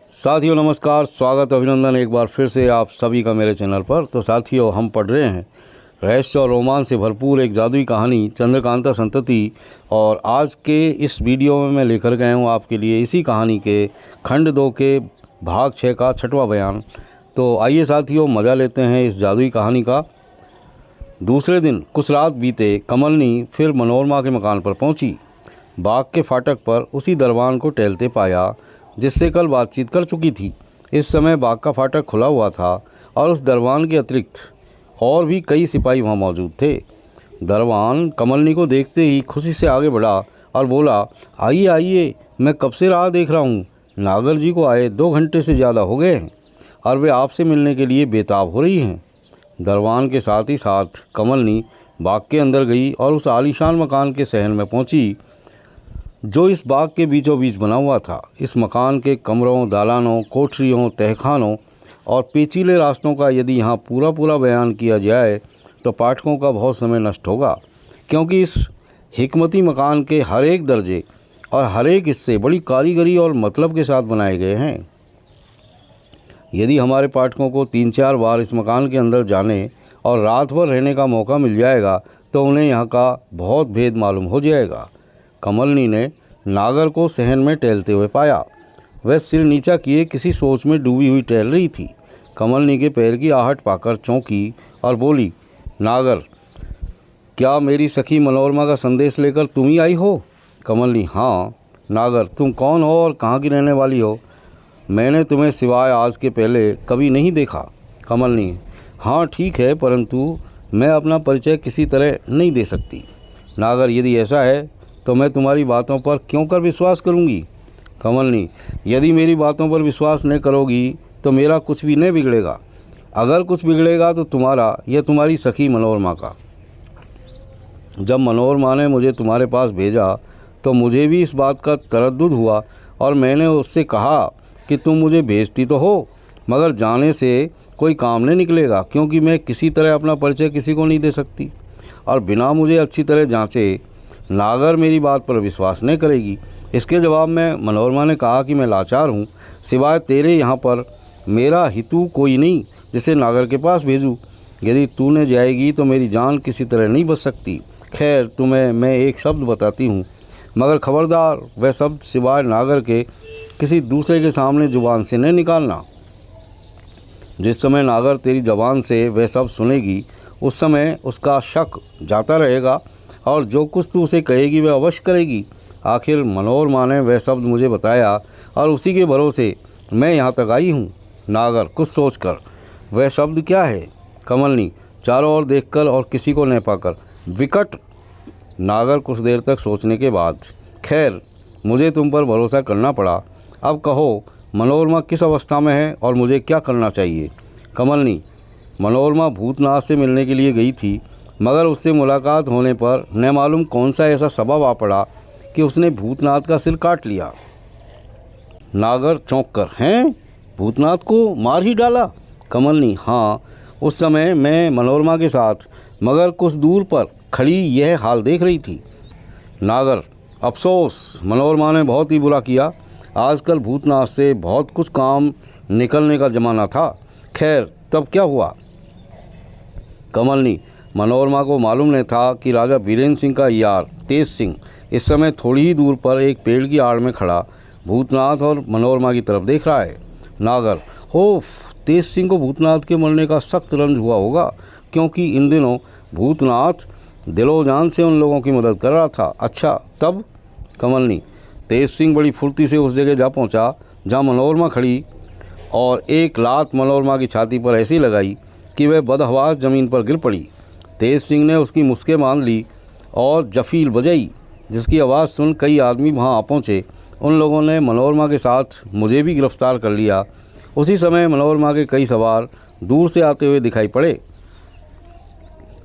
साथियों नमस्कार, स्वागत अभिनंदन एक बार फिर से आप सभी का मेरे चैनल पर। तो साथियों, हम पढ़ रहे हैं रहस्य और रोमांच से भरपूर एक जादुई कहानी चंद्रकांता संतति। और आज के इस वीडियो में मैं लेकर गया हूँ आपके लिए इसी कहानी के खंड 2 के भाग 6 का 6वां बयान। तो आइए साथियों, मज़ा लेते हैं इस जादुई कहानी का। दूसरे दिन कुछ रात बीते कमलनी फिर मनोरमा के मकान पर पहुँची। बाग के फाटक पर उसी दरबान को टहलते पाया जिससे कल बातचीत कर चुकी थी। इस समय बाग का फाटक खुला हुआ था और उस दरबान के अतिरिक्त और भी कई सिपाही वहां मौजूद थे। दरबान कमलनी को देखते ही खुशी से आगे बढ़ा और बोला, आइए आइए, मैं कब से राह देख रहा हूँ। नागर जी को आए 2 घंटे से ज़्यादा हो गए हैं और वे आपसे मिलने के लिए बेताब हो रही हैं। दरबान के साथ ही साथ कमलनी बाग के अंदर गई और उस आलीशान मकान के सहन में पहुँची जो इस बाग के बीचों बीच बना हुआ था। इस मकान के कमरों, दालानों, कोठरियों, तहखानों और पेचीले रास्तों का यदि यहाँ पूरा बयान किया जाए तो पाठकों का बहुत समय नष्ट होगा, क्योंकि इस हिकमती मकान के हर एक दर्जे और हर एक हिस्से बड़ी कारीगरी और मतलब के साथ बनाए गए हैं। यदि हमारे पाठकों को 3-4 बार इस मकान के अंदर जाने और रात भर रहने का मौका मिल जाएगा तो उन्हें यहाँ का बहुत भेद मालूम हो जाएगा। कमलनी ने नागर को सहन में टहलते हुए पाया। वह सिर नीचा किए किसी सोच में डूबी हुई टहल रही थी। कमलनी के पैर की आहट पाकर चौंकी और बोली, नागर, क्या मेरी सखी मनोरमा का संदेश लेकर तुम ही आई हो? कमलनी, हाँ। नागर, तुम कौन हो और कहाँ की रहने वाली हो? मैंने तुम्हें सिवाय आज के पहले कभी नहीं देखा। कमलनी, हाँ ठीक है, परंतु मैं अपना परिचय किसी तरह नहीं दे सकती। नागर, यदि ऐसा है तो मैं तुम्हारी बातों पर क्यों कर विश्वास करूंगी? कमलनी, यदि मेरी बातों पर विश्वास नहीं करोगी तो मेरा कुछ भी नहीं बिगड़ेगा। अगर कुछ बिगड़ेगा तो तुम्हारा या तुम्हारी सखी मनोरमा का। जब मनोरमा ने मुझे तुम्हारे पास भेजा तो मुझे भी इस बात का तरद्दुद हुआ और मैंने उससे कहा कि तुम मुझे भेजती तो हो, मगर जाने से कोई काम नहीं निकलेगा, क्योंकि मैं किसी तरह अपना परिचय किसी को नहीं दे सकती और बिना मुझे अच्छी तरह जांचे नागर मेरी बात पर विश्वास नहीं करेगी। इसके जवाब में मनोरमा ने कहा कि मैं लाचार हूँ, सिवाय तेरे यहाँ पर मेरा हितू कोई नहीं जिसे नागर के पास भेजूँ। यदि तू न जाएगी तो मेरी जान किसी तरह नहीं बच सकती। खैर, तुम्हें मैं एक शब्द बताती हूँ, मगर खबरदार वह शब्द सिवाय नागर के किसी दूसरे के सामने ज़ुबान से नहीं निकालना। जिस समय नागर तेरी ज़बान से वह शब्द सुनेगी उस समय उसका शक जाता रहेगा और जो कुछ तू उसे कहेगी वह अवश्य करेगी। आखिर मनोरमा ने वह शब्द मुझे बताया और उसी के भरोसे मैं यहाँ तक आई हूँ। नागर, कुछ सोचकर, वह शब्द क्या है? कमलनी, चारों ओर देखकर और किसी को न पाकर, विकट। नागर, कुछ देर तक सोचने के बाद, खैर, मुझे तुम पर भरोसा करना पड़ा। अब कहो, मनोरमा किस अवस्था में है और मुझे क्या करना चाहिए? कमलनी, मनोरमा भूतनाथ से मिलने के लिए गई थी, मगर उससे मुलाकात होने पर न मालूम कौन सा ऐसा सबब आ पड़ा कि उसने भूतनाथ का सिर काट लिया। नागर, चौंक कर, हैं? भूतनाथ को मार ही डाला? कमलनी, हाँ, उस समय मैं मनोरमा के साथ मगर कुछ दूर पर खड़ी यह हाल देख रही थी। नागर, अफसोस, मनोरमा ने बहुत ही बुरा किया। आजकल भूतनाथ से बहुत कुछ काम निकलने का ज़माना था। खैर, तब क्या हुआ? कमलनी, मनोरमा को मालूम नहीं था कि राजा बीरेंद्र सिंह का यार तेज सिंह इस समय थोड़ी ही दूर पर एक पेड़ की आड़ में खड़ा भूतनाथ और मनोरमा की तरफ देख रहा है। नागर, हो, तेज सिंह को भूतनाथ के मरने का सख्त रंज हुआ होगा, क्योंकि इन दिनों भूतनाथ दिलो जान से उन लोगों की मदद कर रहा था। अच्छा, तब? कमलनी, तेज सिंह बड़ी फुर्ती से उस जगह जा पहुंचा जहां मनोरमा खड़ी और एक लात मनोरमा की छाती पर ऐसी लगाई कि वह बदहवास ज़मीन पर गिर पड़ी। तेज सिंह ने उसकी मुस्कें बांध ली और जफील बजाई, जिसकी आवाज़ सुन कई आदमी वहां आ पहुँचे। उन लोगों ने मनोरमा के साथ मुझे भी गिरफ्तार कर लिया। उसी समय मनोरमा के कई सवार दूर से आते हुए दिखाई पड़े,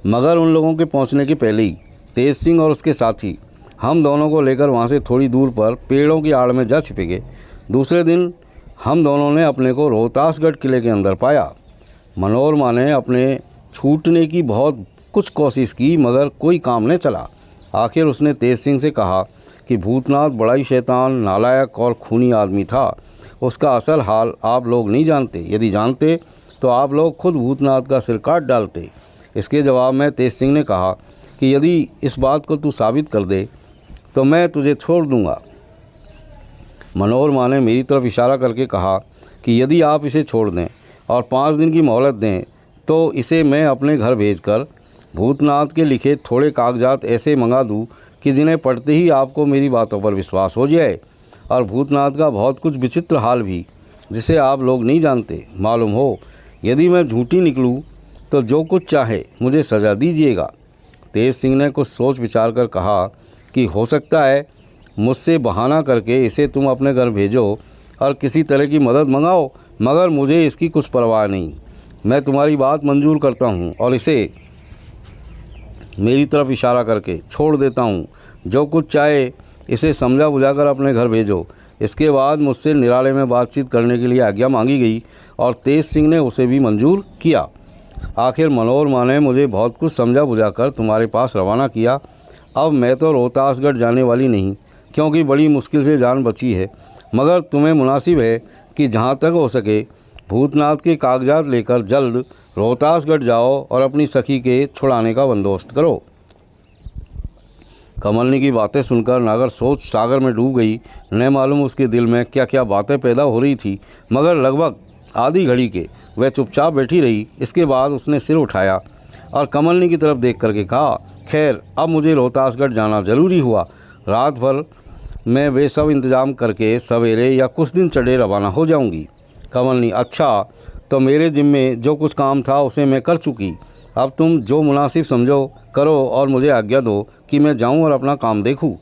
मगर उन लोगों के पहुंचने के पहले ही तेज सिंह और उसके साथी हम दोनों को लेकर वहां से थोड़ी दूर पर पेड़ों की आड़ में जा छिपे गए। दूसरे दिन हम दोनों ने अपने को रोहतासगढ़ किले के अंदर पाया। मनोरमा ने अपने छूटने की बहुत कुछ कोशिश की, मगर कोई काम नहीं चला। आखिर उसने तेज सिंह से कहा कि भूतनाथ बड़ा ही शैतान, नालायक और खूनी आदमी था। उसका असल हाल आप लोग नहीं जानते। यदि जानते तो आप लोग खुद भूतनाथ का सिर काट डालते। इसके जवाब में तेज सिंह ने कहा कि यदि इस बात को तू साबित कर दे तो मैं तुझे छोड़ दूंगा। मनोरमा ने मेरी तरफ इशारा करके कहा कि यदि आप इसे छोड़ दें और 5 दिन की मोहलत दें तो इसे मैं अपने घर भेजकर भूतनाथ के लिखे थोड़े कागजात ऐसे मंगा दूं कि जिन्हें पढ़ते ही आपको मेरी बातों पर विश्वास हो जाए और भूतनाथ का बहुत कुछ विचित्र हाल भी जिसे आप लोग नहीं जानते मालूम हो। यदि मैं झूठी निकलूं तो जो कुछ चाहे मुझे सज़ा दीजिएगा। तेज सिंह ने कुछ सोच विचार कर कहा कि हो सकता है मुझसे बहाना करके इसे तुम अपने घर भेजो और किसी तरह की मदद मंगाओ, मगर मुझे इसकी कुछ परवाह नहीं। मैं तुम्हारी बात मंजूर करता हूँ और इसे मेरी तरफ इशारा करके छोड़ देता हूँ। जो कुछ चाहे इसे समझा बुझाकर अपने घर भेजो। इसके बाद मुझसे निराले में बातचीत करने के लिए आज्ञा मांगी गई और तेज सिंह ने उसे भी मंजूर किया। आखिर मनोरमा ने मुझे बहुत कुछ समझा बुझाकर तुम्हारे पास रवाना किया। अब मैं तो रोहतासगढ़ जाने वाली नहीं, क्योंकि बड़ी मुश्किल से जान बची है, मगर तुम्हें मुनासिब है कि जहाँ तक हो सके भूतनाथ के कागजात लेकर जल्द रोहतासगढ़ जाओ और अपनी सखी के छुड़ाने का बंदोबस्त करो। कमलनी की बातें सुनकर नागर सोच सागर में डूब गई। न मालूम उसके दिल में क्या क्या बातें पैदा हो रही थी, मगर लगभग आधी घड़ी के वह चुपचाप बैठी रही। इसके बाद उसने सिर उठाया और कमलनी की तरफ देख करके कहा, खैर अब मुझे रोहतासगढ़ जाना ज़रूरी हुआ। रात भर मैं वे सब इंतज़ाम करके सवेरे या कुछ दिन चढ़े रवाना हो जाऊंगी। कमलनी, अच्छा, तो मेरे ज़िम्मे जो कुछ काम था उसे मैं कर चुकी। अब तुम जो मुनासिब समझो करो और मुझे आज्ञा दो कि मैं जाऊं और अपना काम देखूं।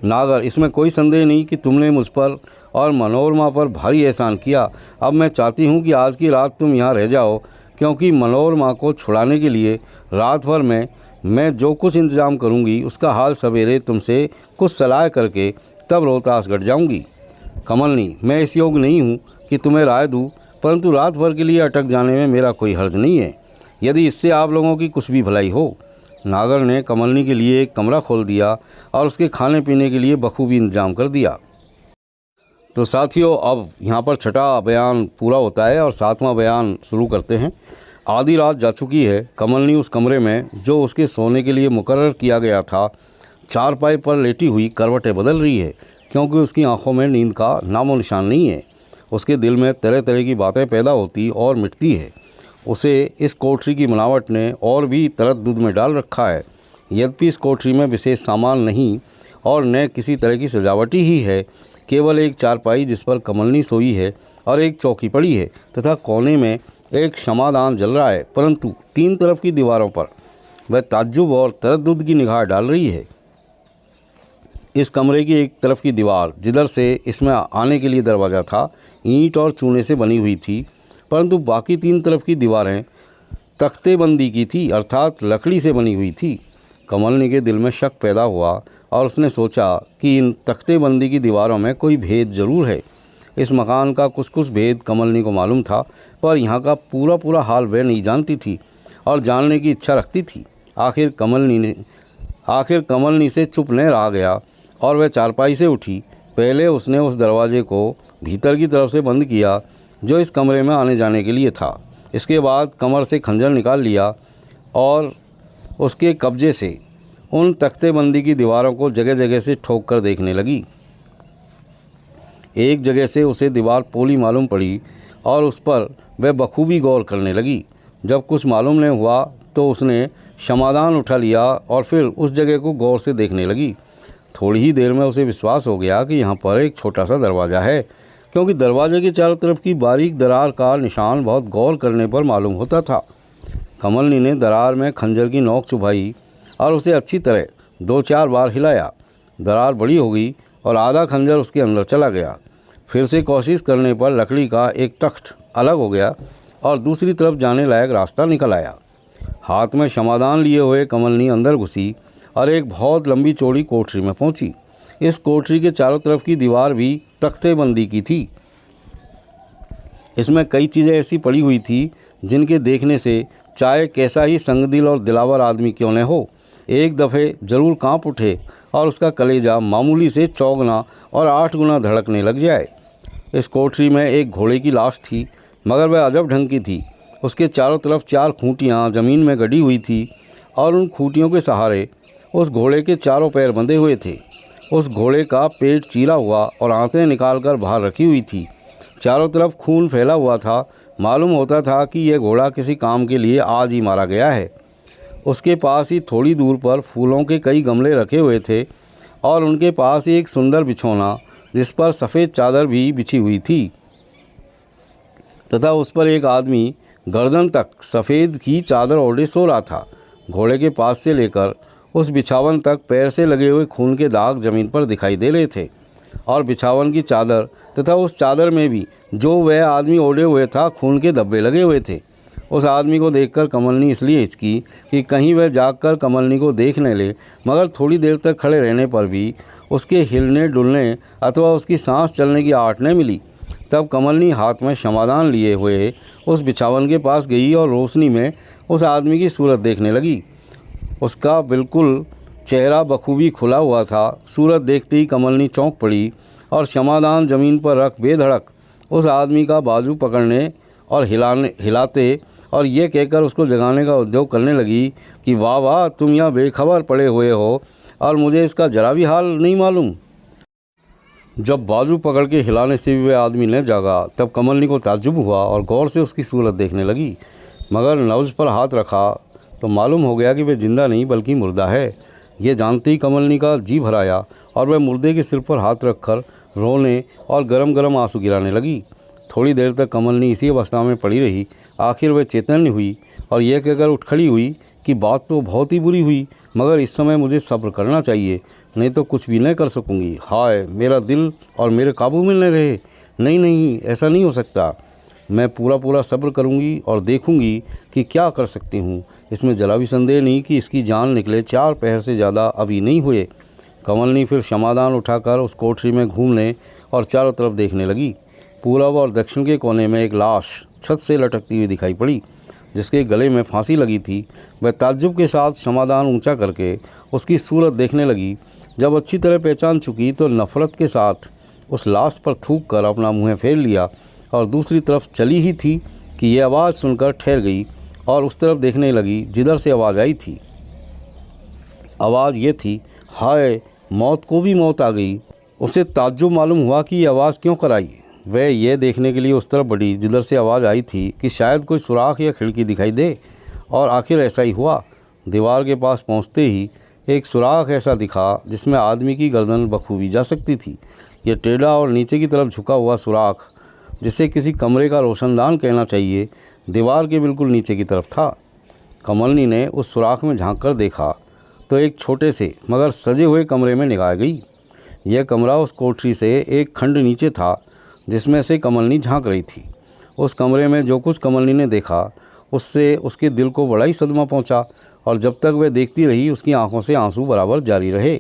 नागर, इसमें कोई संदेह नहीं कि तुमने मुझ पर और मनोरमा पर भारी एहसान किया। अब मैं चाहती हूं कि आज की रात तुम यहाँ रह जाओ, क्योंकि मनोरमा को छुड़ाने के लिए रात भर में मैं जो कुछ इंतज़ाम करूंगी उसका हाल सवेरे तुमसे कुछ सलाह करके तब रोहतासगढ़ जाऊंगी। कमलनी, मैं इस योग्य नहीं हूँ कि तुम्हें राय दूँ, परंतु रात भर के लिए अटक जाने में मेरा कोई हर्ज नहीं है, यदि इससे आप लोगों की कुछ भी भलाई हो। नागर ने कमलनी के लिए एक कमरा खोल दिया और उसके खाने पीने के लिए बखूबी इंतजाम कर दिया। तो साथियों, अब यहाँ पर 6वां बयान पूरा होता है और 7वां बयान शुरू करते हैं। आधी रात जा चुकी है। कमलनी उस कमरे में जो उसके सोने के लिए मुकर्रर किया गया था चारपाई पर लेटी हुई करवटें बदल रही है, क्योंकि उसकी आंखों में नींद का नामो निशान नहीं है। उसके दिल में तरह तरह की बातें पैदा होती और मिटती है। उसे इस कोठरी की बनावट ने और भी तरद्दुद में डाल रखा है। यद्यपि इस कोठरी में विशेष सामान नहीं और न किसी तरह की सजावटी ही है, केवल एक चारपाई जिस पर कमलनी सोई है और एक चौकी पड़ी है तथा कोने में एक क्षमादान जल रहा है, परंतु 3 तरफ की दीवारों पर वह ताज्जुब और तरद्दुद की निगाह डाल रही है। इस कमरे की एक तरफ की दीवार, जिधर से इसमें आने के लिए दरवाज़ा था, ईंट और चूने से बनी हुई थी, परंतु बाकी 3 तरफ की दीवारें तख्तेबंदी की थी, अर्थात लकड़ी से बनी हुई थी। कमलनी के दिल में शक पैदा हुआ और उसने सोचा कि इन तख्तेबंदी की दीवारों में कोई भेद ज़रूर है। इस मकान का कुछ कुछ भेद कमलनी को मालूम था, पर यहाँ का पूरा हाल वह नहीं जानती थी और जानने की इच्छा रखती थी। आखिर कमलनी से चुप न रहा गया और वह चारपाई से उठी। पहले उसने उस दरवाजे को भीतर की तरफ से बंद किया जो इस कमरे में आने जाने के लिए था। इसके बाद कमर से खंजर निकाल लिया और उसके कब्जे से उन तख्तेबंदी की दीवारों को जगह जगह से ठोक कर देखने लगी। एक जगह से उसे दीवार पोली मालूम पड़ी और उस पर वह बखूबी गौर करने लगी। जब कुछ मालूम नहीं हुआ तो उसने क्षमादान उठा लिया और फिर उस जगह को गौर से देखने लगी। थोड़ी ही देर में उसे विश्वास हो गया कि यहाँ पर एक छोटा सा दरवाज़ा है, क्योंकि दरवाजे के चारों तरफ की बारीक दरार का निशान बहुत गौर करने पर मालूम होता था। कमलनी ने दरार में खंजर की नोक चुभाई और उसे अच्छी तरह 2-4 बार हिलाया। दरार बड़ी हो गई और आधा खंजर उसके अंदर चला गया। फिर से कोशिश करने पर लकड़ी का एक तख्त अलग हो गया और दूसरी तरफ जाने लायक रास्ता निकल आया। हाथ में क्षमादान लिए हुए कमलनी अंदर घुसी और एक बहुत लंबी चौड़ी कोठरी में पहुंची। इस कोठरी के चारों तरफ की दीवार भी तख्तेबंदी की थी। इसमें कई चीज़ें ऐसी पड़ी हुई थी जिनके देखने से चाहे कैसा ही संगदिल और दिलावर आदमी क्यों न हो, एक दफ़े ज़रूर कांप उठे और उसका कलेजा मामूली से 4 गुना और 8 गुना धड़कने लग जाए। इस कोठरी में एक घोड़े की लाश थी, मगर वह अजब ढंग की थी। उसके चारों तरफ 4 खूंटियाँ ज़मीन में गड़ी हुई थी और उन खूंटियों के सहारे उस घोड़े के चारों पैर बंधे हुए थे। उस घोड़े का पेट चीरा हुआ और आंतें निकालकर बाहर रखी हुई थी। चारों तरफ खून फैला हुआ था। मालूम होता था कि यह घोड़ा किसी काम के लिए आज ही मारा गया है। उसके पास ही थोड़ी दूर पर फूलों के कई गमले रखे हुए थे और उनके पास ही एक सुंदर बिछौना जिस पर सफ़ेद चादर भी बिछी हुई थी तथा उस पर एक आदमी गर्दन तक सफ़ेद की चादर ओढ़े सो रहा था। घोड़े के पास से लेकर उस बिछावन तक पैर से लगे हुए खून के दाग ज़मीन पर दिखाई दे रहे थे और बिछावन की चादर तथा उस चादर में भी जो वह आदमी ओढ़े हुए था खून के धब्बे लगे हुए थे। उस आदमी को देखकर कमलनी इसलिए हिचकी कि कहीं वह जागकर कमलनी को देख न ले, मगर थोड़ी देर तक खड़े रहने पर भी उसके हिलने डुलने अथवा उसकी सांस चलने की आहट न मिली। तब कमलनी हाथ में क्षमादान लिए हुए उस बिछावन के पास गई और रोशनी में उस आदमी की सूरत देखने लगी। उसका बिल्कुल चेहरा बखूबी खुला हुआ था। सूरत देखते ही कमलनी चौंक पड़ी और क्षमादान ज़मीन पर रख बेधड़क उस आदमी का बाजू पकड़ने और हिलाते और ये कहकर उसको जगाने का उद्योग करने लगी कि वाह वाह, तुम यहाँ बेखबर पड़े हुए हो और मुझे इसका जरा भी हाल नहीं मालूम। जब बाजू पकड़ के हिलाने से भी वह आदमी न जागा तब कमलनी को ताज्जुब हुआ और गौर से उसकी सूरत देखने लगी, मगर नब्ज़ पर हाथ रखा तो मालूम हो गया कि वह जिंदा नहीं बल्कि मुर्दा है। ये जानते ही कमलनी का जी भराया और वह मुर्दे के सिर पर हाथ रखकर रोने और गरम गरम आंसू गिराने लगी। थोड़ी देर तक कमलनी इसी अवस्था में पड़ी रही। आखिर वह चैतन्य हुई और यह कहकर उठ खड़ी हुई कि बात तो बहुत ही बुरी हुई, मगर इस समय मुझे सब्र करना चाहिए, नहीं तो कुछ भी नहीं कर सकूंगी। हाय, मेरा दिल और मेरे काबू में न रहे। नहीं नहीं, ऐसा नहीं हो सकता। मैं पूरा सब्र करूंगी और देखूंगी कि क्या कर सकती हूँ। इसमें जरा भी संदेह नहीं कि इसकी जान निकले 4 पहर से ज़्यादा अभी नहीं हुए। कमलनी फिर क्षमादान उठाकर उस कोठरी में घूमने और चारों तरफ देखने लगी। पूरब और दक्षिण के कोने में एक लाश छत से लटकती हुई दिखाई पड़ी, जिसके गले में फांसी लगी थी। वह ताज्जुब के साथ क्षमादान ऊंचा करके उसकी सूरत देखने लगी। जब अच्छी तरह पहचान चुकी तो नफ़रत के साथ उस लाश पर थूक कर अपना मुँह फेर लिया और दूसरी तरफ चली ही थी कि यह आवाज़ सुनकर ठहर गई और उस तरफ देखने लगी जिधर से आवाज़ आई थी। आवाज़ ये थी, हाय, मौत को भी मौत आ गई। उसे ताज्जुब मालूम हुआ कि यह आवाज़ क्यों कराई। वह यह देखने के लिए उस तरफ बढ़ी जिधर से आवाज़ आई थी कि शायद कोई सुराख या खिड़की दिखाई दे, और आखिर ऐसा ही हुआ। दीवार के पास पहुंचते ही एक सुराख ऐसा दिखा जिसमें आदमी की गर्दन बखूबी जा सकती थी। यह टेढ़ा और नीचे की तरफ झुका हुआ सुराख, जिसे किसी कमरे का रोशनदान कहना चाहिए, दीवार के बिल्कुल नीचे की तरफ था। कमलनी ने उस सुराख में झांक कर देखा तो एक छोटे से मगर सजे हुए कमरे में निगाह गई। यह कमरा उस कोठरी से एक खंड नीचे था जिसमें से कमलनी झांक रही थी। उस कमरे में जो कुछ कमलनी ने देखा उससे उसके दिल को बड़ा ही सदमा पहुंचा, और जब तक वह देखती रही उसकी आंखों से आंसू बराबर जारी रहे।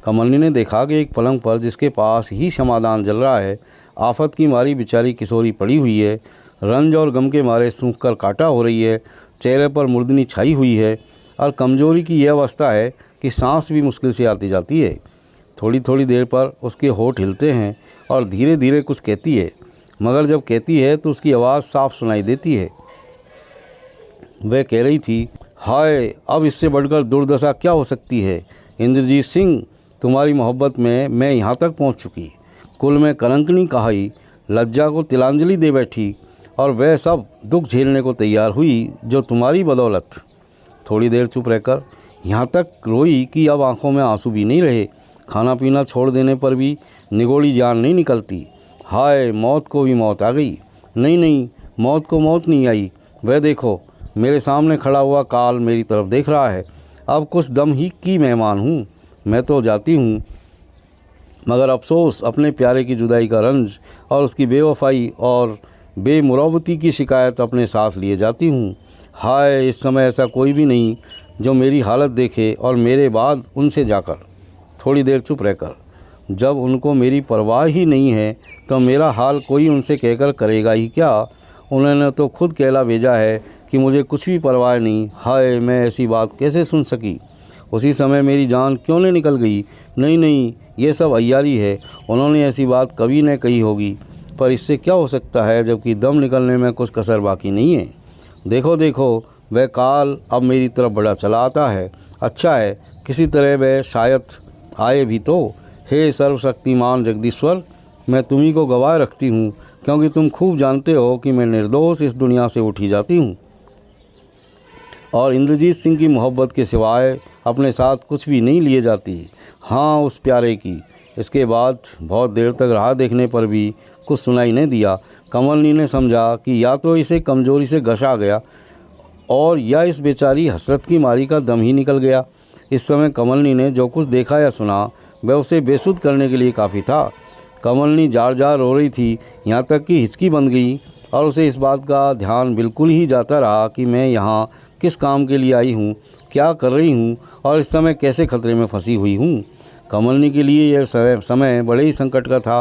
कमलनी ने देखा कि एक पलंग पर, जिसके पास ही क्षमादान जल रहा है, आफत की मारी बेचारी किशोरी पड़ी हुई है। रंज और गम के मारे सूख कर काटा हो रही है। चेहरे पर मुर्दनी छाई हुई है और कमजोरी की यह अवस्था है कि सांस भी मुश्किल से आती जाती है। थोड़ी थोड़ी देर पर उसके होठ हिलते हैं और धीरे धीरे कुछ कहती है, मगर जब कहती है तो उसकी आवाज़ साफ सुनाई देती है। वह कह रही थी, हाय, अब इससे बढ़कर दुर्दशा क्या हो सकती है। इंद्रजीत सिंह, तुम्हारी मोहब्बत में मैं यहाँ तक पहुँच चुकी। कुल में कलंकनी कहाई, लज्जा को तिलांजलि दे बैठी और वह सब दुख झेलने को तैयार हुई जो तुम्हारी बदौलत। थोड़ी देर चुप रहकर यहाँ तक रोई कि अब आंखों में आंसू भी नहीं रहे। खाना पीना छोड़ देने पर भी निगोड़ी जान नहीं निकलती। हाय, मौत को भी मौत आ गई। नहीं, मौत को मौत नहीं आई। वह देखो, मेरे सामने खड़ा हुआ काल मेरी तरफ देख रहा है। अब कुछ दम ही की मेहमान हूँ। मैं तो जाती हूँ, मगर अफसोस अपने प्यारे की जुदाई का रंज और उसकी बेवफाई और बेमुरवती की शिकायत अपने साथ लिए जाती हूँ। हाय, इस समय ऐसा कोई भी नहीं जो मेरी हालत देखे और मेरे बाद उनसे जाकर थोड़ी देर चुप रहकर, जब उनको मेरी परवाह ही नहीं है तो मेरा हाल कोई उनसे कहकर करेगा ही क्या। उन्होंने तो खुद कहला भेजा है कि मुझे कुछ भी परवाह नहीं। हाय, मैं ऐसी बात कैसे सुन सकी। उसी समय मेरी जान क्यों नहीं निकल गई? नहीं नहीं, ये सब अय्यारी है, उन्होंने ऐसी बात कभी न कही होगी। पर इससे क्या हो सकता है जबकि दम निकलने में कुछ कसर बाकी नहीं है। देखो देखो, वह काल अब मेरी तरफ बड़ा चला आता है। अच्छा है, किसी तरह वह शायद आए भी तो। हे सर्वशक्तिमान जगदीश्वर, मैं तुम्ही को गवाह रखती हूँ, क्योंकि तुम खूब जानते हो कि मैं निर्दोष इस दुनिया से उठी जाती हूँ और इंद्रजीत सिंह की मोहब्बत के सिवाय अपने साथ कुछ भी नहीं लिए जाती। हाँ, उस प्यारे की। इसके बाद बहुत देर तक राह देखने पर भी कुछ सुनाई नहीं दिया। कमलनी ने समझा कि या तो इसे कमजोरी से घसा गया और या इस बेचारी हसरत की मारी का दम ही निकल गया। इस समय कमलनी ने जो कुछ देखा या सुना वह उसे बेसुध करने के लिए काफ़ी था। कमलनी जार जार रो रही थी, यहाँ तक कि हिचकी बन गई और उसे इस बात का ध्यान बिल्कुल ही जाता रहा कि मैं यहाँ किस काम के लिए आई हूँ, क्या कर रही हूँ और इस समय कैसे खतरे में फंसी हुई हूँ। कमलनी के लिए यह समय बड़े ही संकट का था।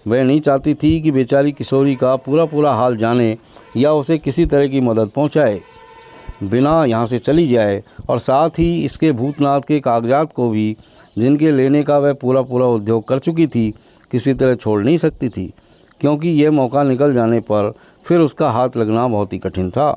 वह नहीं चाहती थी कि बेचारी किशोरी का पूरा हाल जाने या उसे किसी तरह की मदद पहुँचाए, बिना यहाँ से चली जाए। और साथ ही इसके भूतनाथ के कागजात को भी, जिनके लेने का वह पूरा उद्योग कर चुकी थी, किसी तरह छोड़ नहीं सकती थी, क्योंकि यह मौका निकल जाने पर फिर उसका हाथ लगना बहुत ही कठिन था।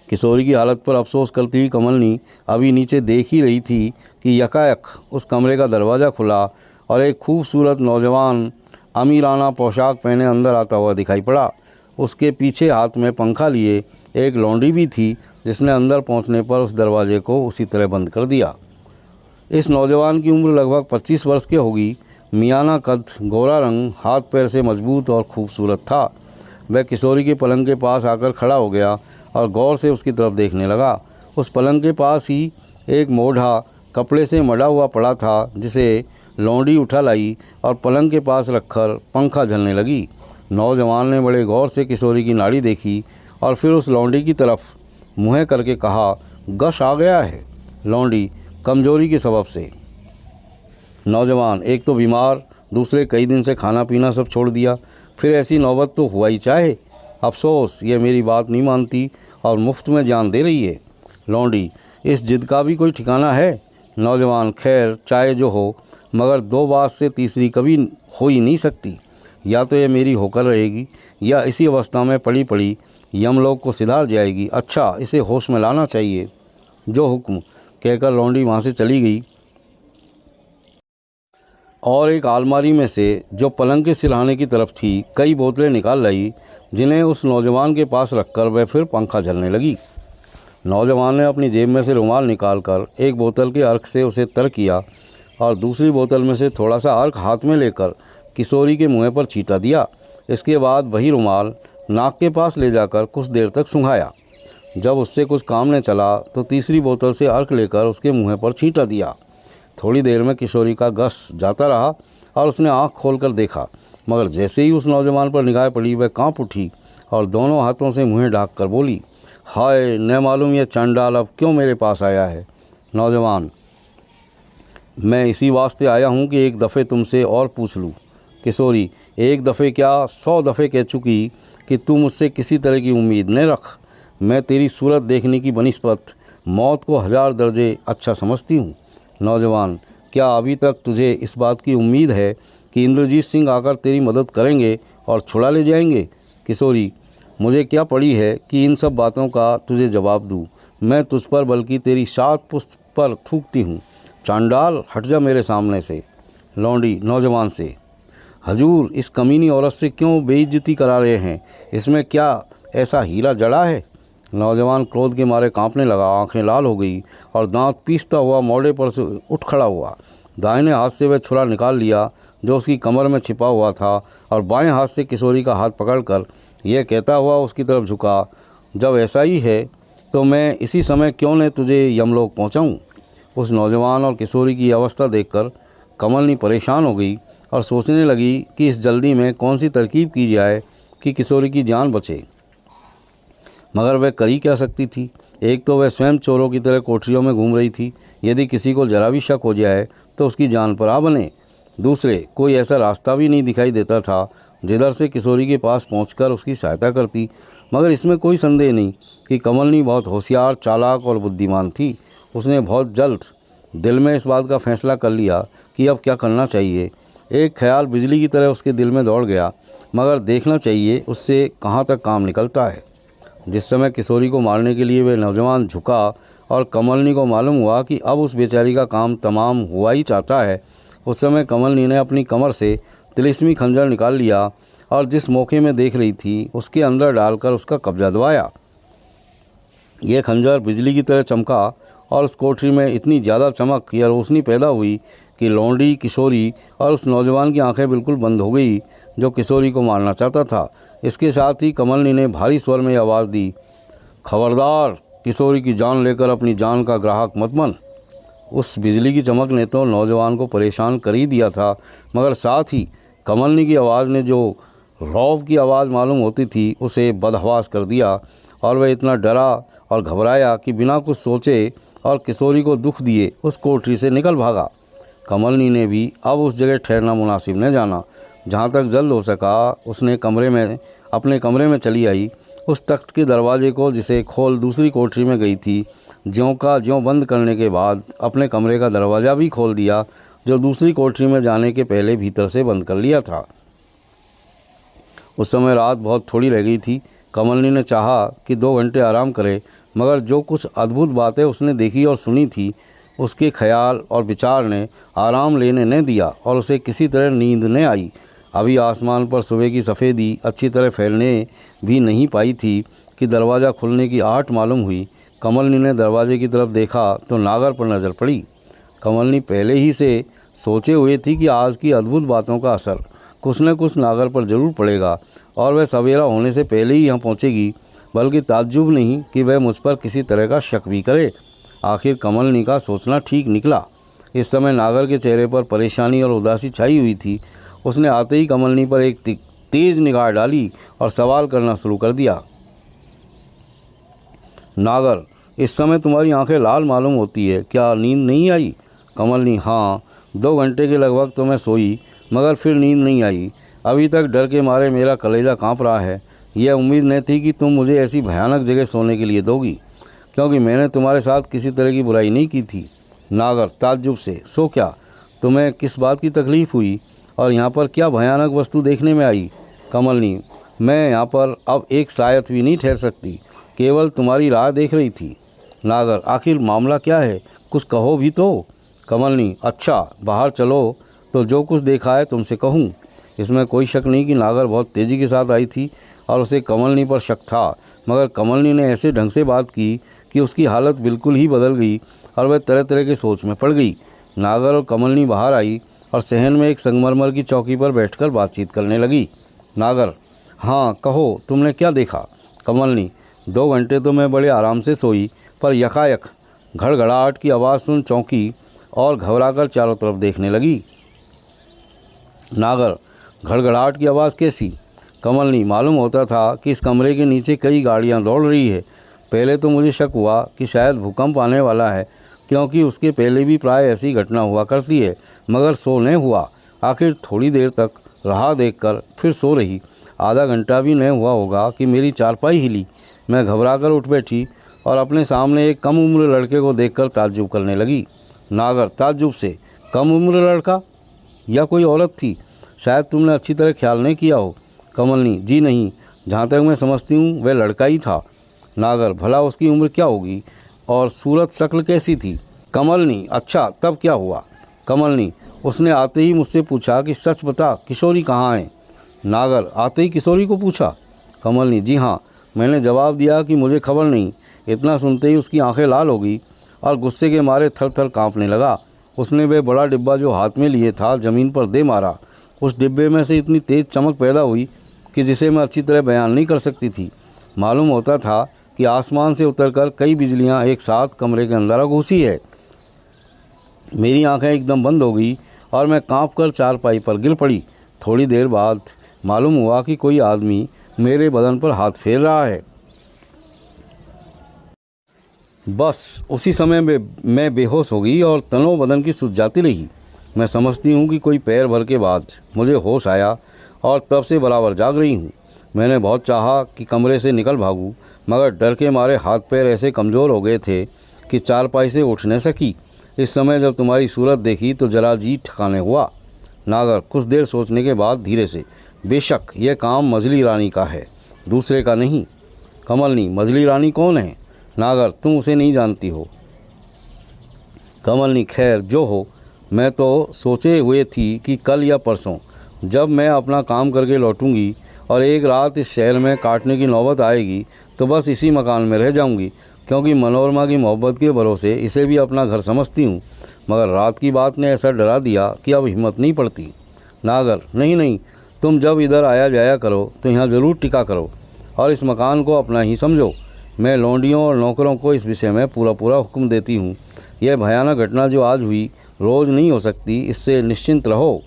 किशोरी की हालत पर अफसोस करती हुई कमलनी अभी नीचे देख ही रही थी कि यकायक उस कमरे का दरवाज़ा खुला और एक खूबसूरत नौजवान अमीराना पोशाक पहने अंदर आता हुआ दिखाई पड़ा। उसके पीछे हाथ में पंखा लिए एक लौंडी भी थी, जिसने अंदर पहुंचने पर उस दरवाजे को उसी तरह बंद कर दिया। इस नौजवान की उम्र लगभग 25 वर्ष की होगी। मियाना कद, गोरा रंग, हाथ पैर से मजबूत और खूबसूरत था। वह किशोरी के पलंग के पास आकर खड़ा हो गया और गौर से उसकी तरफ देखने लगा। उस पलंग के पास ही एक मोढ़ा कपड़े से मढ़ा हुआ पड़ा था, जिसे लौंडी उठा लाई और पलंग के पास रखकर पंखा झलने लगी। नौजवान ने बड़े गौर से किशोरी की नाड़ी देखी और फिर उस लौंडी की तरफ मुँह करके कहा, गश आ गया है। लौंडी, कमजोरी के सबब से। नौजवान, एक तो बीमार, दूसरे कई दिन से खाना पीना सब छोड़ दिया, फिर ऐसी नौबत तो हुआ ही चाहे। अफसोस ये मेरी बात नहीं मानती और मुफ्त में जान दे रही है। लौंडी, इस जिद का भी कोई ठिकाना है? नौजवान, खैर चाहे जो हो, मगर दो बात से तीसरी कभी हो ही नहीं सकती। या तो ये मेरी होकर रहेगी या इसी अवस्था में पड़ी पड़ी यमलोक को सिधार जाएगी। अच्छा, इसे होश में लाना चाहिए। जो हुक्म, कहकर लौंडी वहाँ से चली गई और एक अलमारी में से, जो पलंग के सिरहाने की तरफ थी, कई बोतलें निकाल लाई, जिन्हें उस नौजवान के पास रखकर वह फिर पंखा झलने लगी। नौजवान ने अपनी जेब में से रुमाल निकालकर एक बोतल के अर्क से उसे तर किया और दूसरी बोतल में से थोड़ा सा अर्क हाथ में लेकर किशोरी के मुँह पर छींटा दिया। इसके बाद वही रुमाल नाक के पास ले जाकर कुछ देर तक सूंघाया। जब उससे कुछ काम न चला तो तीसरी बोतल से अर्क लेकर उसके मुँह पर छींटा दिया। थोड़ी देर में किशोरी का गश जाता रहा और उसने आँख खोलकर देखा, मगर जैसे ही उस नौजवान पर निगाह पड़ी वह कांप उठी और दोनों हाथों से मुँह ढाँक कर बोली, हाय, न मालूम यह चंडाल अब क्यों मेरे पास आया है। नौजवान, मैं इसी वास्ते आया हूँ कि एक दफ़े तुमसे और पूछ लूँ। किशोरी, एक दफ़े क्या 100 दफ़े कह चुकी कि तू मुझसे किसी तरह की उम्मीद न रख। मैं तेरी सूरत देखने की बनिस्बत मौत को 1000 दर्जे अच्छा समझती हूँ। नौजवान, क्या अभी तक तुझे इस बात की उम्मीद है कि इंद्रजीत सिंह आकर तेरी मदद करेंगे और छुड़ा ले जाएंगे? किशोरी, मुझे क्या पड़ी है कि इन सब बातों का तुझे जवाब दूँ। मैं तुझ पर बल्कि तेरी 7 पुश्त पर थूकती हूँ। चांडाल, हट जा मेरे सामने से। लौंडी नौजवान से, हजूर, इस कमीनी औरत से क्यों बेइज्जती करा रहे हैं? इसमें क्या ऐसा हीरा जड़ा है? नौजवान क्रोध के मारे कांपने लगा, आंखें लाल हो गई और दांत पीसता हुआ मोड़े पर से उठ खड़ा हुआ। दाहिने हाथ से वह छुरा निकाल लिया जो उसकी कमर में छिपा हुआ था और बाएं हाथ से किशोरी का हाथ पकड़कर यह कहता हुआ उसकी तरफ झुका, जब ऐसा ही है तो मैं इसी समय क्यों न तुझे यमलोक पहुंचाऊं। उस नौजवान और किशोरी की अवस्था देखकर कमलनी परेशान हो गई और सोचने लगी कि इस जल्दी में कौन सी तरकीब की जाए कि किशोरी की जान बचे। मगर वह कर ही क्या सकती थी? एक तो वह स्वयं चोरों की तरह कोठरियों में घूम रही थी, यदि किसी को जरा भी शक हो जाए तो उसकी जान पर आ बने। दूसरे, कोई ऐसा रास्ता भी नहीं दिखाई देता था जिधर से किशोरी के पास पहुंचकर उसकी सहायता करती। मगर इसमें कोई संदेह नहीं कि कमलनी बहुत होशियार, चालाक और बुद्धिमान थी। उसने बहुत जल्द दिल में इस बात का फैसला कर लिया कि अब क्या करना चाहिए। एक ख्याल बिजली की तरह उसके दिल में दौड़ गया, मगर देखना चाहिए उससे कहाँ तक काम निकलता है। जिस समय किशोरी को मारने के लिए वह नौजवान झुका और कमलनी को मालूम हुआ कि अब उस बेचारी का काम तमाम हुआ ही चाहता है, उस समय कमलनी ने अपनी कमर से तिलिस्मी खंजर निकाल लिया और जिस मौके में देख रही थी उसके अंदर डालकर उसका कब्जा दबाया। यह खंजर बिजली की तरह चमका और उस कोठरी में इतनी ज़्यादा चमक या रोशनी पैदा हुई कि लौंडी किशोरी और उस नौजवान की आंखें बिल्कुल बंद हो गई जो किशोरी को मारना चाहता था। इसके साथ ही कमलनी ने भारी स्वर में आवाज़ दी, खबरदार, किशोरी की जान लेकर अपनी जान का ग्राहक मत बन। उस बिजली की चमक ने तो नौजवान को परेशान कर ही दिया था, मगर साथ ही कमलनी की आवाज़ ने जो रौब की आवाज़ मालूम होती थी उसे बदहवास कर दिया और वह इतना डरा और घबराया कि बिना कुछ सोचे और किशोरी को दुख दिए उस कोठरी से निकल भागा। कमलनी ने भी अब उस जगह ठहरना मुनासिब न जाना। जहाँ तक जल्द हो सका उसने अपने कमरे में चली आई। उस तख्त के दरवाजे को जिसे खोल दूसरी कोठरी में गई थी, ज्यों का ज्यों बंद करने के बाद अपने कमरे का दरवाज़ा भी खोल दिया जो दूसरी कोठरी में जाने के पहले भीतर से बंद कर लिया था। उस समय रात बहुत थोड़ी रह गई थी। कमलनी ने चाहा कि 2 घंटे आराम करे, मगर जो कुछ अद्भुत बातें उसने देखी और सुनी थी उसके ख्याल और विचार ने आराम लेने न दिया और उसे किसी तरह नींद न आई। अभी आसमान पर सुबह की सफ़ेदी अच्छी तरह फैलने भी नहीं पाई थी कि दरवाज़ा खुलने की आहट मालूम हुई। कमलनी ने दरवाजे की तरफ देखा तो नागर पर नज़र पड़ी। कमलनी पहले ही से सोचे हुए थी कि आज की अद्भुत बातों का असर कुछ न कुछ नागर पर ज़रूर पड़ेगा और वह सवेरा होने से पहले ही यहाँ पहुँचेगी। बल्कि ताज्जुब नहीं कि वह मुझ पर किसी तरह का शक भी करे। आखिर कमलनी का सोचना ठीक निकला। इस समय नागर के चेहरे पर परेशानी और उदासी छाई हुई थी। उसने आते ही कमलनी पर एक तेज़ निगाह डाली और सवाल करना शुरू कर दिया, नागर, इस समय तुम्हारी आंखें लाल मालूम होती है, क्या नींद नहीं आई? कमलनी, हाँ, 2 घंटे के लगभग तो मैं सोई, मगर फिर नींद नहीं आई। अभी तक डर के मारे मेरा कलेजा काँप रहा है। यह उम्मीद नहीं थी कि तुम मुझे ऐसी भयानक जगह सोने के लिए दोगी, क्योंकि मैंने तुम्हारे साथ किसी तरह की बुराई नहीं की थी। नागर ताज्जुब से, सो क्या, तुम्हें किस बात की तकलीफ़ हुई और यहाँ पर क्या भयानक वस्तु देखने में आई? कमलनी, मैं यहाँ पर अब एक सायत भी नहीं ठहर सकती, केवल तुम्हारी राह देख रही थी। नागर, आखिर मामला क्या है, कुछ कहो भी तो। कमलनी, अच्छा, बाहर चलो तो जो कुछ देखा है तुमसे कहूँ। इसमें कोई शक नहीं कि नागर बहुत तेज़ी के साथ आई थी और उसे कमलनी पर शक था, मगर कमलनी ने ऐसे ढंग से बात की कि उसकी हालत बिल्कुल ही बदल गई और वह तरह तरह के सोच में पड़ गई। नागर और कमलनी बाहर आई और सहन में एक संगमरमर की चौकी पर बैठकर बातचीत करने लगी। नागर, हाँ कहो, तुमने क्या देखा? कमलनी, 2 घंटे तो मैं बड़े आराम से सोई, पर यकायक घड़घड़ाहट की आवाज़ सुन चौंकी और घबराकर चारों तरफ देखने लगी। नागर, घड़घड़ाहट की आवाज़ कैसी? कमलनी, मालूम होता था कि इस कमरे के नीचे कई गाड़ियां दौड़ रही है। पहले तो मुझे शक हुआ कि शायद भूकंप आने वाला है, क्योंकि उसके पहले भी प्राय ऐसी घटना हुआ करती है, मगर सो नहीं हुआ। आखिर थोड़ी देर तक राह देखकर फिर सो रही। आधा घंटा भी नहीं हुआ होगा कि मेरी चारपाई हिली। मैं घबराकर उठ बैठी और अपने सामने एक कम उम्र लड़के को देखकर ताज्जुब करने लगी। नागर ताज्जुब से, कम उम्र लड़का? या कोई औरत थी? शायद तुमने अच्छी तरह ख्याल नहीं किया हो। कमलनी, जी नहीं, जहाँ तक मैं समझती हूँ वह लड़का ही था। नागर, भला उसकी उम्र क्या होगी और सूरत शक्ल कैसी थी? कमलनी, अच्छा, तब क्या हुआ? कमलनी, उसने आते ही मुझसे पूछा कि सच बता, किशोरी कहाँ है? नागर, आते ही किशोरी को पूछा? कमलनी, जी हाँ, मैंने जवाब दिया कि मुझे खबर नहीं। इतना सुनते ही उसकी आंखें लाल हो गई और गुस्से के मारे थर थर काँपने लगा। उसने वह बड़ा डिब्बा जो हाथ में लिए था ज़मीन पर दे मारा। उस डिब्बे में से इतनी तेज़ चमक पैदा हुई कि जिसे मैं अच्छी तरह बयान नहीं कर सकती थी। मालूम होता था कि आसमान से उतरकर कई बिजलियां एक साथ कमरे के अंदर घुसी है। मेरी आंखें एकदम बंद हो गई और मैं कांपकर चारपाई पर गिर पड़ी। थोड़ी देर बाद मालूम हुआ कि कोई आदमी मेरे बदन पर हाथ फेर रहा है। बस उसी समय मैं बेहोश हो गई और तनो बदन की सूझ जाती रही। मैं समझती हूँ कि कोई पैर भर के बाद मुझे होश आया और तब से बराबर जाग रही हूँ। मैंने बहुत चाहा कि कमरे से निकल भागूं, मगर डर के मारे हाथ पैर ऐसे कमज़ोर हो गए थे कि चारपाई से उठ न सकी। इस समय जब तुम्हारी सूरत देखी तो जरा जी ठिकाने हुआ। नागर कुछ देर सोचने के बाद धीरे से, बेशक यह काम मजली रानी का है, दूसरे का नहीं। कमलनी, मजली रानी कौन है? नागर, तुम उसे नहीं जानती हो। कमलनी, खैर जो हो, मैं तो सोचे हुए थी कि कल या परसों जब मैं अपना काम करके लौटूंगी और एक रात इस शहर में काटने की नौबत आएगी तो बस इसी मकान में रह जाऊंगी, क्योंकि मनोरमा की मोहब्बत के भरोसे इसे भी अपना घर समझती हूँ। मगर रात की बात ने ऐसा डरा दिया कि अब हिम्मत नहीं पड़ती। नागर, नहीं नहीं, तुम जब इधर आया जाया करो तो यहाँ ज़रूर टिका करो और इस मकान को अपना ही समझो। मैं लौंडियों और नौकरों को इस विषय में पूरा हुक्म देती हूँ। यह भयानक घटना जो आज हुई रोज़ नहीं हो सकती, इससे निश्चिंत रहो।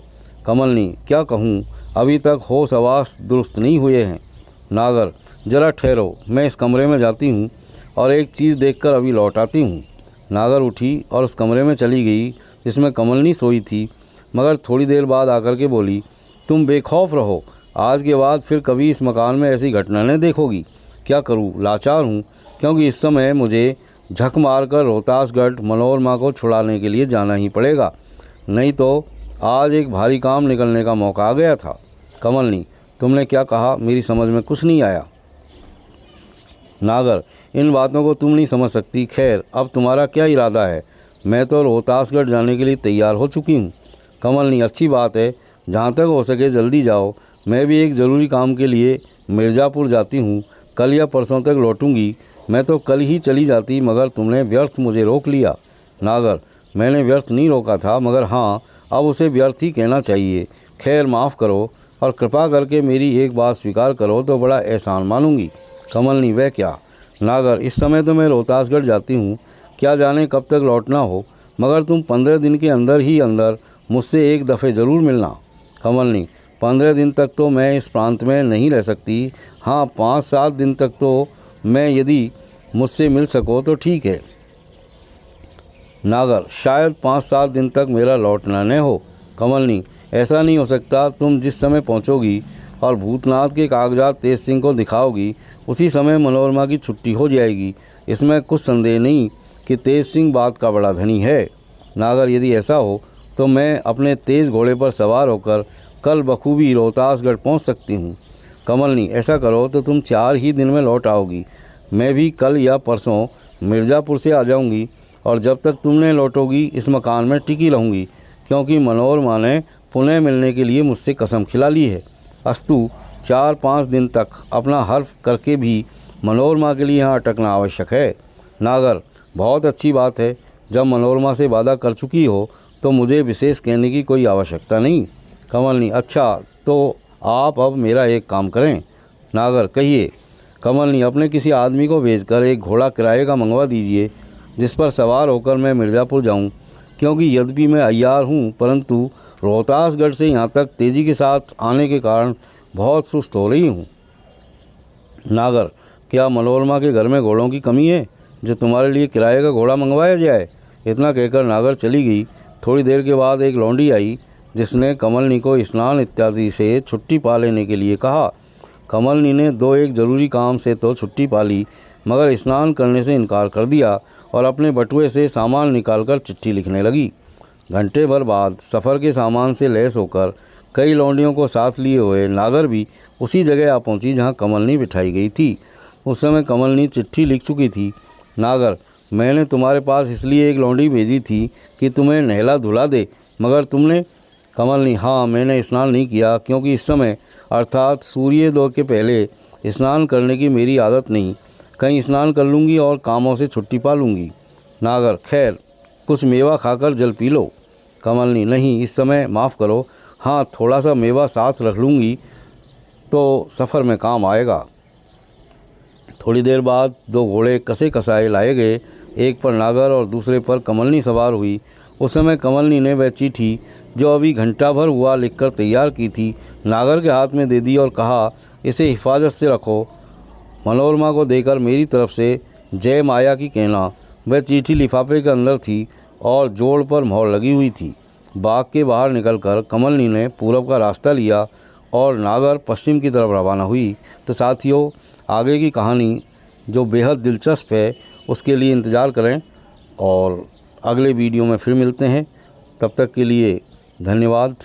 कमलनी, क्या कहूँ, अभी तक होश हवास दुरुस्त नहीं हुए हैं। नागर, जरा ठहरो, मैं इस कमरे में जाती हूँ और एक चीज़ देखकर अभी लौट आती हूँ। नागर उठी और उस कमरे में चली गई जिसमें कमलनी सोई थी, मगर थोड़ी देर बाद आकर के बोली, तुम बेखौफ रहो, आज के बाद फिर कभी इस मकान में ऐसी घटना न देखोगी। क्या करूँ, लाचार हूँ, क्योंकि इस समय मुझे झक मारकर रोहतासगढ़ मनोरमा को छुड़ाने के लिए जाना ही पड़ेगा, नहीं तो आज एक भारी काम निकलने का मौका आ गया था। कमलनी, तुमने क्या कहा? मेरी समझ में कुछ नहीं आया। नागर, इन बातों को तुम नहीं समझ सकती। खैर, अब तुम्हारा क्या इरादा है? मैं तो रोहतासगढ़ जाने के लिए तैयार हो चुकी हूँ। कमलनी, अच्छी बात है, जहाँ तक हो सके जल्दी जाओ। मैं भी एक ज़रूरी काम के लिए मिर्ज़ापुर जाती हूँ, कल या परसों तक लौटूंगी। मैं तो कल ही चली जाती, मगर तुमने व्यर्थ मुझे रोक लिया। नागर, मैंने व्यर्थ नहीं रोका था, मगर हाँ, अब उसे व्यर्थ ही कहना चाहिए। खैर, माफ़ करो और कृपा करके मेरी एक बात स्वीकार करो तो बड़ा एहसान मानूंगी। कमलनी, वह क्या? नागर, इस समय तो मैं रोहतासगढ़ जाती हूँ, क्या जाने कब तक लौटना हो, मगर तुम 15 दिन के अंदर ही अंदर मुझसे एक दफ़े ज़रूर मिलना। कमलनी, 15 दिन तक तो मैं इस प्रांत में नहीं रह सकती। हाँ, 5-7 दिन तक तो मैं, यदि मुझसे मिल सको तो ठीक है। नागर, शायद 5-7 दिन तक मेरा लौटना न हो। कमलनी, ऐसा नहीं हो सकता। तुम जिस समय पहुंचोगी और भूतनाथ के कागजात तेज सिंह को दिखाओगी, उसी समय मनोरमा की छुट्टी हो जाएगी। इसमें कुछ संदेह नहीं कि तेज सिंह बात का बड़ा धनी है। नागर, यदि ऐसा हो तो मैं अपने तेज़ घोड़े पर सवार होकर कल बखूबी रोहतासगढ़ पहुंच सकती हूं। कमलनी, ऐसा करो तो तुम 4 ही दिन में लौट आओगी। मैं भी कल या परसों मिर्ज़ापुर से आ जाऊंगी और जब तक तुम नहीं लौटोगी इस मकान में टिकी रहूंगी, क्योंकि मनोरमा ने पुनः मिलने के लिए मुझसे कसम खिला ली है। अस्तु 4-5 दिन तक अपना हर्फ करके भी मनोरमा के लिए यहाँ अटकना आवश्यक है। नागर, बहुत अच्छी बात है। जब मनोरमा से वादा कर चुकी हो तो मुझे विशेष कहने की कोई आवश्यकता नहीं। कमलनी, अच्छा, तो आप अब मेरा एक काम करें। नागर, कहिए। कमलनी, अपने किसी आदमी को भेजकर एक घोड़ा किराए का मंगवा दीजिए, जिस पर सवार होकर मैं मिर्ज़ापुर जाऊं, क्योंकि यद्यपि मैं अय्यार हूं, परंतु रोहतासगढ़ से यहाँ तक तेज़ी के साथ आने के कारण बहुत सुस्त हो रही हूँ। नागर, क्या मनोरमा के घर में घोड़ों की कमी है जो तुम्हारे लिए किराए का घोड़ा मंगवाया जाए? इतना कहकर नागर चली गई। थोड़ी देर के बाद एक लौंडी आई, जिसने कमलनी को स्नान इत्यादि से छुट्टी पा लेने के लिए कहा। कमलनी ने 2-1 ज़रूरी काम से तो छुट्टी पा ली, मगर स्नान करने से इनकार कर दिया और अपने बटुए से सामान निकालकर चिट्ठी लिखने लगी। घंटे भर बाद सफ़र के सामान से लैस होकर कई लौंडियों को साथ लिए हुए नागर भी उसी जगह आ पहुंची जहां कमलनी बिठाई गई थी। उस समय कमलनी चिट्ठी लिख चुकी थी। नागर, मैंने तुम्हारे पास इसलिए एक लौंडी भेजी थी कि तुम्हें नहला धुला दे, मगर तुमने? कमलनी, हाँ, मैंने स्नान नहीं किया, क्योंकि इस समय अर्थात सूर्योदय के पहले स्नान करने की मेरी आदत नहीं। कहीं स्नान कर लूँगी और कामों से छुट्टी पा लूँगी। नागर, खैर, कुछ मेवा खाकर जल पी लो। कमलनी, नहीं, इस समय माफ़ करो। हाँ, थोड़ा सा मेवा साथ रख लूँगी तो सफ़र में काम आएगा। थोड़ी देर बाद 2 घोड़े कसे कसाए लाए गए। एक पर नागर और दूसरे पर कमलनी सवार हुई। उस समय कमलनी ने वह चिट्ठी जो अभी घंटा भर हुआ लिखकर तैयार की थी, नागर के हाथ में दे दी और कहा, इसे हिफाजत से रखो। मनोरमा को देकर मेरी तरफ से जय माया की कहना। वह चिट्ठी लिफाफे के अंदर थी और जोड़ पर मोहर लगी हुई थी। बाग के बाहर निकलकर कमलनी ने पूरब का रास्ता लिया और नागर पश्चिम की तरफ रवाना हुई। तो साथियों, आगे की कहानी जो बेहद दिलचस्प है उसके लिए इंतज़ार करें। और अगले वीडियो में फिर मिलते हैं। तब तक के लिए धन्यवाद।